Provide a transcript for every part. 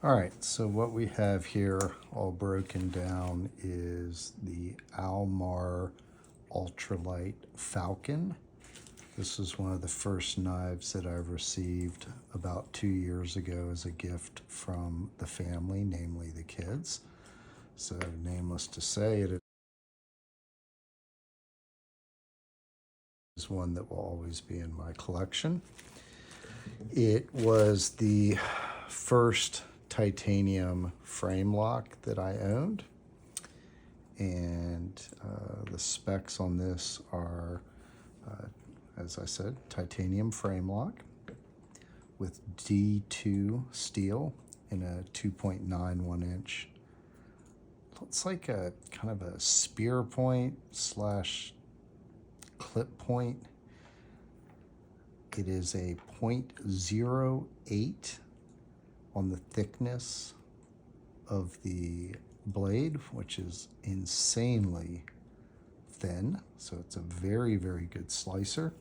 All right, so what we have here all broken down is the Mar Ultralight Falcon. This is one of the first knives that I've received about 2 years ago as a gift from the family, namely the kids. So needless to say, it is one that will always be in my collection. It was the first titanium frame lock that I owned, and the specs on this are, as I said, titanium frame lock with D2 steel in a 2.91 inch. Looks like a kind of a spear point slash clip point. It is a 0.08 on the thickness of the blade, which is insanely thin. So it's a very, very good slicer.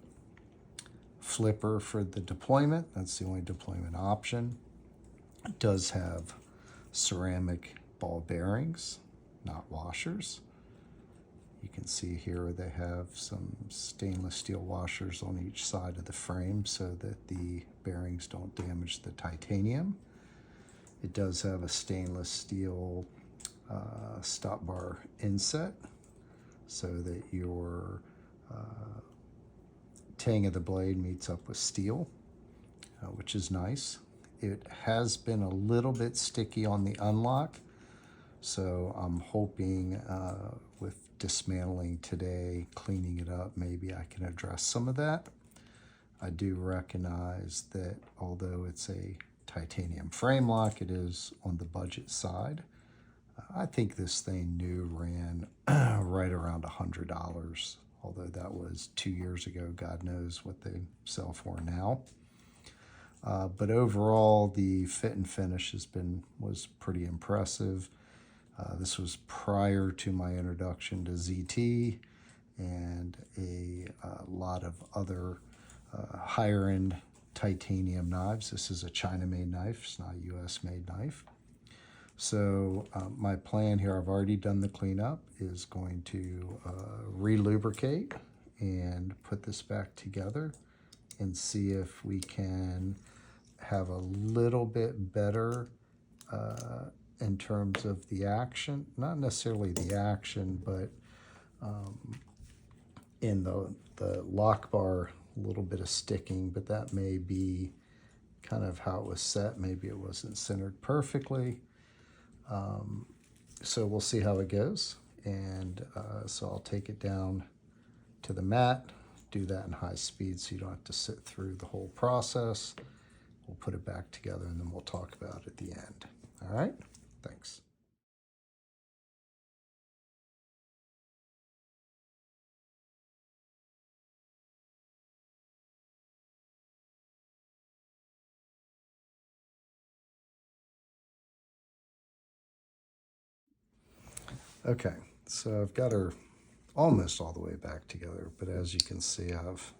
Flipper for the deployment. That's the only deployment option. It does have ceramic ball bearings, not washers. You can see here they have some stainless steel washers on each side of the frame so that the bearings don't damage the titanium. It does have a stainless steel stop bar inset so that your tang of the blade meets up with steel, which is nice. It has been a little bit sticky on the unlock, so I'm hoping with dismantling today, cleaning it up, maybe I can address some of that. I do recognize that although it's a titanium frame lock, it is on the budget side. I think this thing new ran right around $100, although that was 2 years ago. God knows what they sell for now. But overall, the fit and finish was pretty impressive. This was prior to my introduction to ZT and a lot of other higher-end titanium knives. This is a China-made knife. It's not a US-made knife. So my plan here, I've already done the cleanup, is going to re-lubricate and put this back together and see if we can have a little bit better in terms of the action, not necessarily the action, but in the lock bar, a little bit of sticking, but that may be kind of how it was set. Maybe it wasn't centered perfectly. So we'll see how it goes. And so I'll take it down to the mat, do that in high speed so you don't have to sit through the whole process. We'll put it back together and then we'll talk about it at the end. All right, thanks. Okay, so I've got her almost all the way back together, but as you can see, I've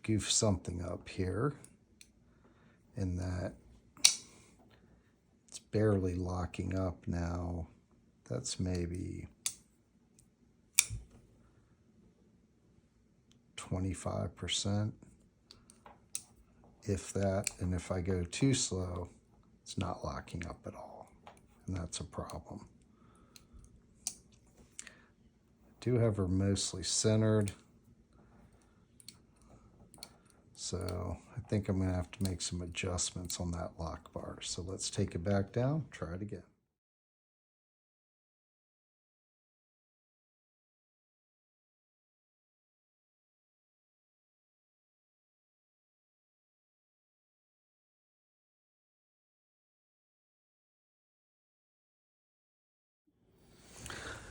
goofed something up here in that it's barely locking up now. That's maybe 25%, if that, and if I go too slow, it's not locking up at all, and that's a problem. Do have her mostly centered, so I think I'm gonna have to make some adjustments on that lock bar. So let's take it back down, try it again.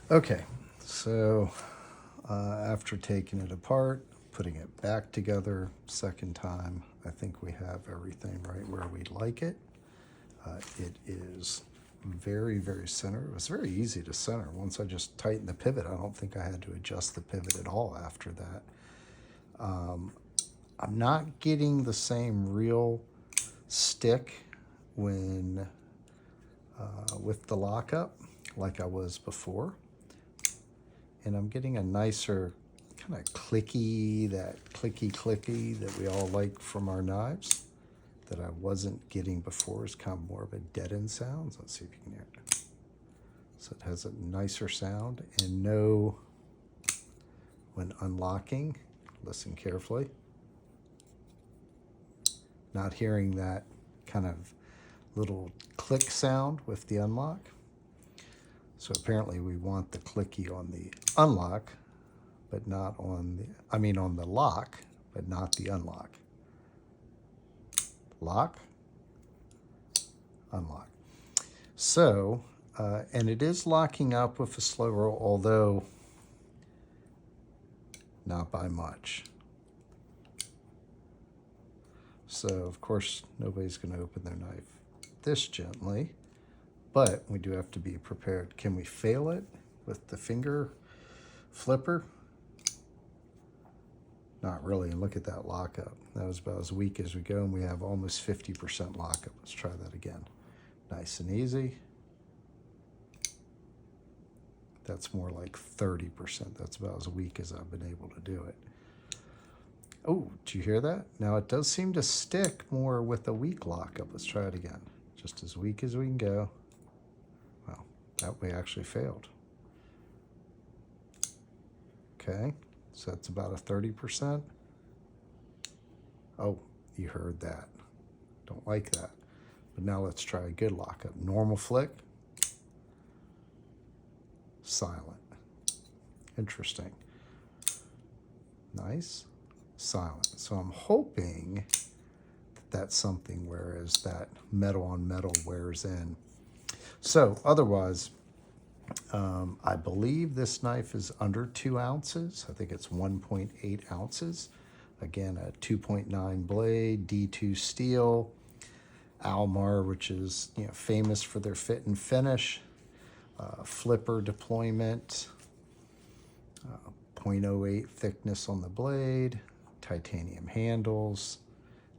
Okay, so after taking it apart, putting it back together second time, I think we have everything right where we'd like it. It is very, very centered. It was very easy to center. Once I just tightened the pivot, I don't think I had to adjust the pivot at all after that. I'm not getting the same real stick when with the lockup like I was before. And I'm getting a nicer kind of clicky, that clicky that we all like from our knives that I wasn't getting before. It's kind of more of a deadened sound. Let's see if you can hear it. So it has a nicer sound, and no, when unlocking, listen carefully, not hearing that kind of little click sound with the unlock. So apparently we want the clicky on the unlock, but not on the, on the lock, but not the unlock. Lock, unlock. So, and it is locking up with a slow roll, although not by much. So, of course, nobody's going to open their knife this gently, but we do have to be prepared. Can we fail it with the finger flipper? Not really, and look at that lockup. That was about as weak as we go, and we have almost 50% lockup. Let's try that again. Nice and easy. That's more like 30%. That's about as weak as I've been able to do it. Oh, did you hear that? Now it does seem to stick more with a weak lockup. Let's try it again. Just as weak as we can go. Well, that way actually failed. Okay, so that's about a 30%. Oh, you heard that. Don't like that. But now let's try a good lockup. Normal flick. Silent. Interesting. Nice. Silent. So I'm hoping that that's something, whereas that metal on metal wears in. So otherwise, I believe this knife is under 2 ounces. I think it's 1.8 ounces. Again, a 2.9 blade, D2 steel. Almar, which is famous for their fit and finish. Flipper deployment. 0.08 thickness on the blade. Titanium handles.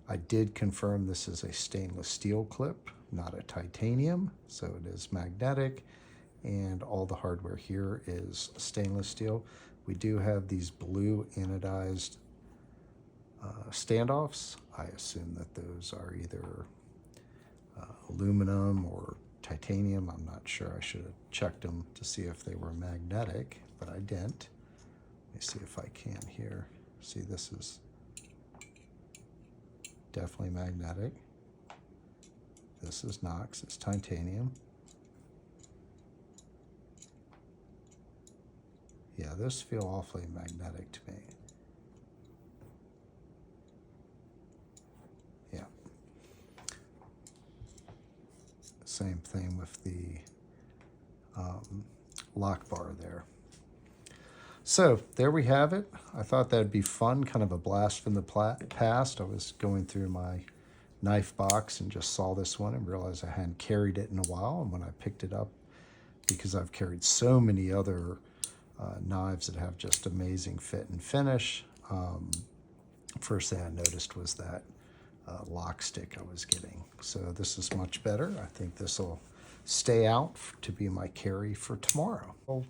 I did confirm this is a stainless steel clip, not a titanium, so it is magnetic, and all the hardware here is stainless steel. We do have these blue anodized standoffs. I assume that those are either aluminum or titanium. I'm not sure. I should have checked them to see if they were magnetic, but I didn't. Let me see if I can here. See, this is definitely magnetic. This is not, 'cause it's titanium. Yeah, those feel awfully magnetic to me. Yeah. Same thing with the lock bar there. So there we have it. I thought that'd be fun, kind of a blast from the past. I was going through my knife box and just saw this one and realized I hadn't carried it in a while. And when I picked it up, because I've carried so many other knives that have just amazing fit and finish, first thing I noticed was that lock stick I was getting. So this is much better. I think this will stay out to be my carry for tomorrow. Well,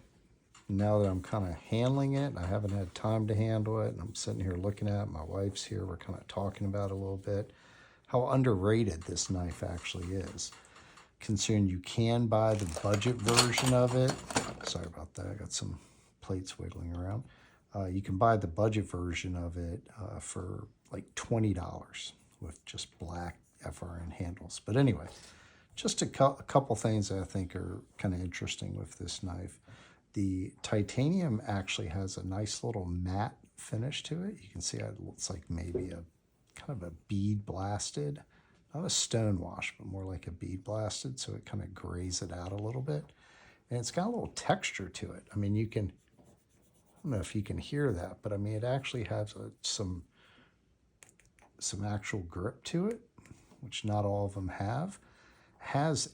now that I'm kind of handling it, I haven't had time to handle it, and I'm sitting here looking at it. My wife's here. We're kind of talking about it a little bit, how underrated this knife actually is. Considering you can buy the budget version of it. Sorry about that. I got some plates wiggling around. You can buy the budget version of it for like $20 with just black FRN handles. But anyway, just a couple things that I think are kind of interesting with this knife. The titanium actually has a nice little matte finish to it. You can see it looks like maybe a kind of a bead blasted, not a stone wash, but more like a bead blasted. So it kind of grays it out a little bit. And it's got a little texture to it. I mean, I don't know if you can hear that, but I mean, it actually has some actual grip to it, which not all of them have. Has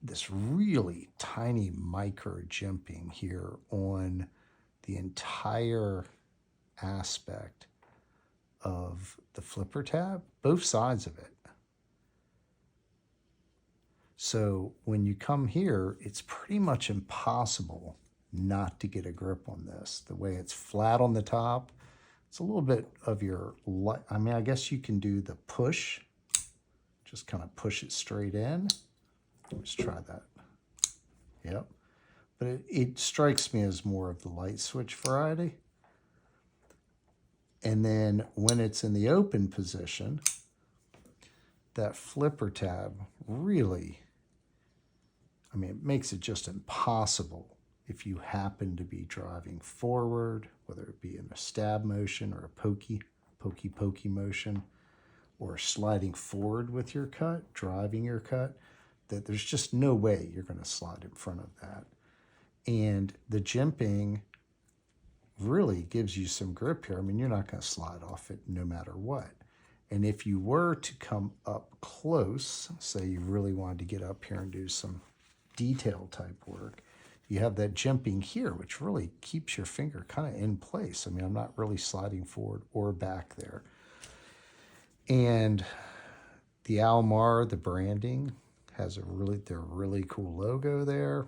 this really tiny micro jimping here on the entire aspect of the flipper tab, both sides of it. So when you come here, it's pretty much impossible not to get a grip on this. The way it's flat on the top, it's a little bit of your, I mean, I guess you can do the push, just kind of push it straight in. Let's try that. Yep. But it strikes me as more of the light switch variety. And then when it's in the open position, that flipper tab really, I mean, it makes it just impossible if you happen to be driving forward, whether it be in a stab motion or a pokey motion, or sliding forward with your cut, driving your cut, that there's just no way you're going to slide in front of that. And the jimping really gives you some grip here. I mean, you're not going to slide off it no matter what. And if you were to come up close, say you really wanted to get up here and do some detail type work, you have that jimping here, which really keeps your finger kind of in place. I mean, I'm not really sliding forward or back there. And the Almar, the branding, has their really cool logo there.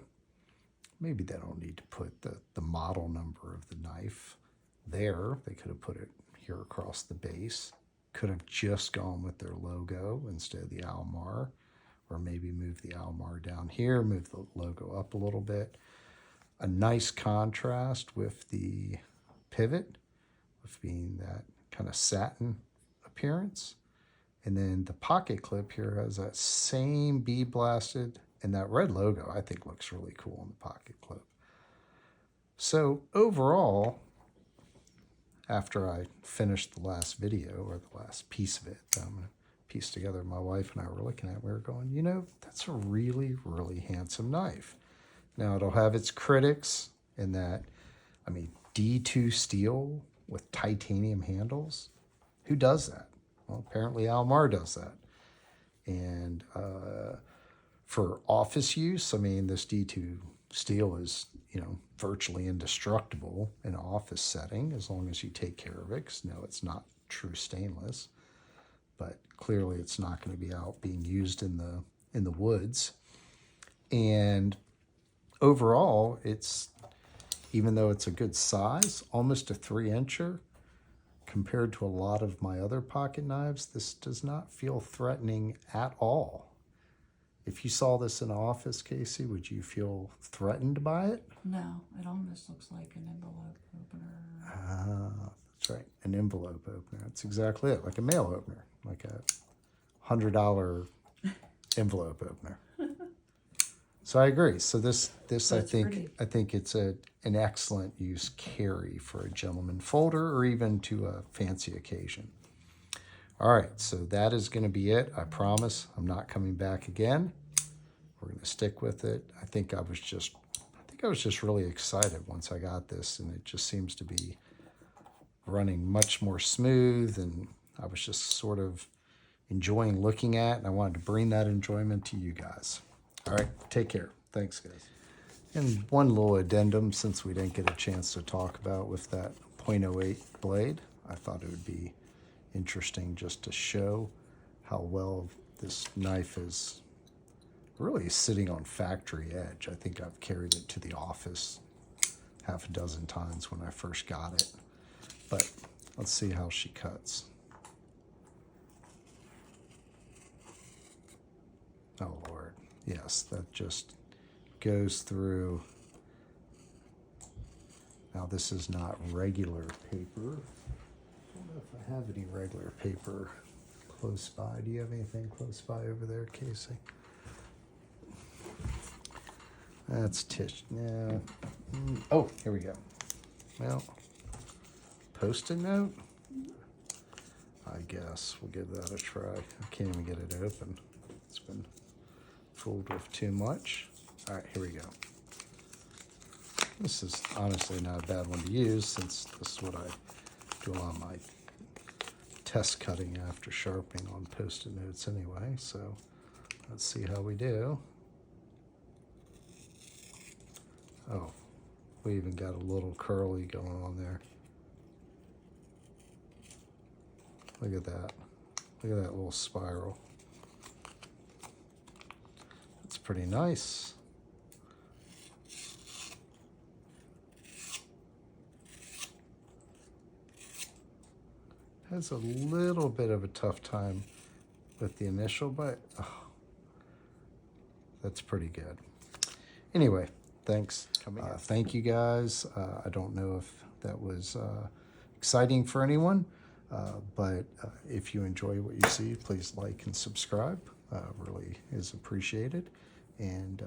Maybe they don't need to put the model number of the knife there. They could have put it here across the base. Could have just gone with their logo instead of the Almar, or maybe move the Almar down here, move the logo up a little bit. A nice contrast with the pivot, with being that kind of satin appearance. And then the pocket clip here has that same bead blasted, and that red logo I think looks really cool on the pocket clip. So overall, after I finished the last video, or the last piece of it that I'm going to piece together, my wife and I were looking at, we were going, you know, that's a really, really handsome knife. Now, it'll have its critics in that, I mean, D2 steel with titanium handles. Who does that? Well, apparently Almar does that. And for office use, I mean, this D2 steel is, you know, virtually indestructible in an office setting as long as you take care of it. 'Cause no, it's not true stainless, but clearly it's not going to be out being used in the woods. And overall, it's, even though it's a good size, almost a 3-incher, compared to a lot of my other pocket knives, this does not feel threatening at all. If you saw this in an office, Casey, would you feel threatened by it? No, it almost looks like an envelope opener. Ah, that's right, an envelope opener. That's exactly it, like a mail opener, like a $100 envelope opener. So I agree. So this I think it's an excellent use carry for a gentleman folder or even to a fancy occasion. All right, so that is going to be it. I promise I'm not coming back again. We're going to stick with it. I think I was just really excited once I got this, and it just seems to be running much more smooth, and I was just sort of enjoying looking at, and I wanted to bring that enjoyment to you guys. All right, take care. Thanks, guys. And one little addendum, since we didn't get a chance to talk about with that .08 blade, I thought it would be interesting just to show how well this knife is really sitting on factory edge. I think I've carried it to the office half a dozen times when I first got it. But let's see how she cuts. Oh, Lord. Yes, that just goes through. Now, this is not regular paper. I don't know if I have any regular paper close by. Do you have anything close by over there, Casey? That's tissue. Yeah. Oh, here we go. Well, Post-it note? I guess we'll give that a try. I can't even get it open. It's been fooled with too much. All right, here we go. This is honestly not a bad one to use, since this is what I do a lot of my test cutting after sharpening on Post-it notes anyway. So let's see how we do. Oh, we even got a little curly going on there. Look at that. Look at that little spiral. That's pretty nice. Has a little bit of a tough time with the initial, but that's pretty good. Anyway, thanks. Thank you guys. I don't know if that was exciting for anyone, but if you enjoy what you see, please like and subscribe. Really is appreciated. And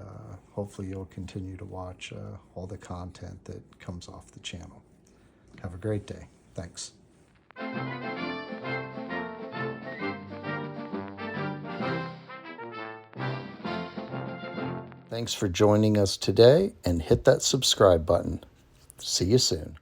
hopefully you'll continue to watch all the content that comes off the channel. Have a great day. Thanks. Thanks for joining us today, and hit that subscribe button. See you soon.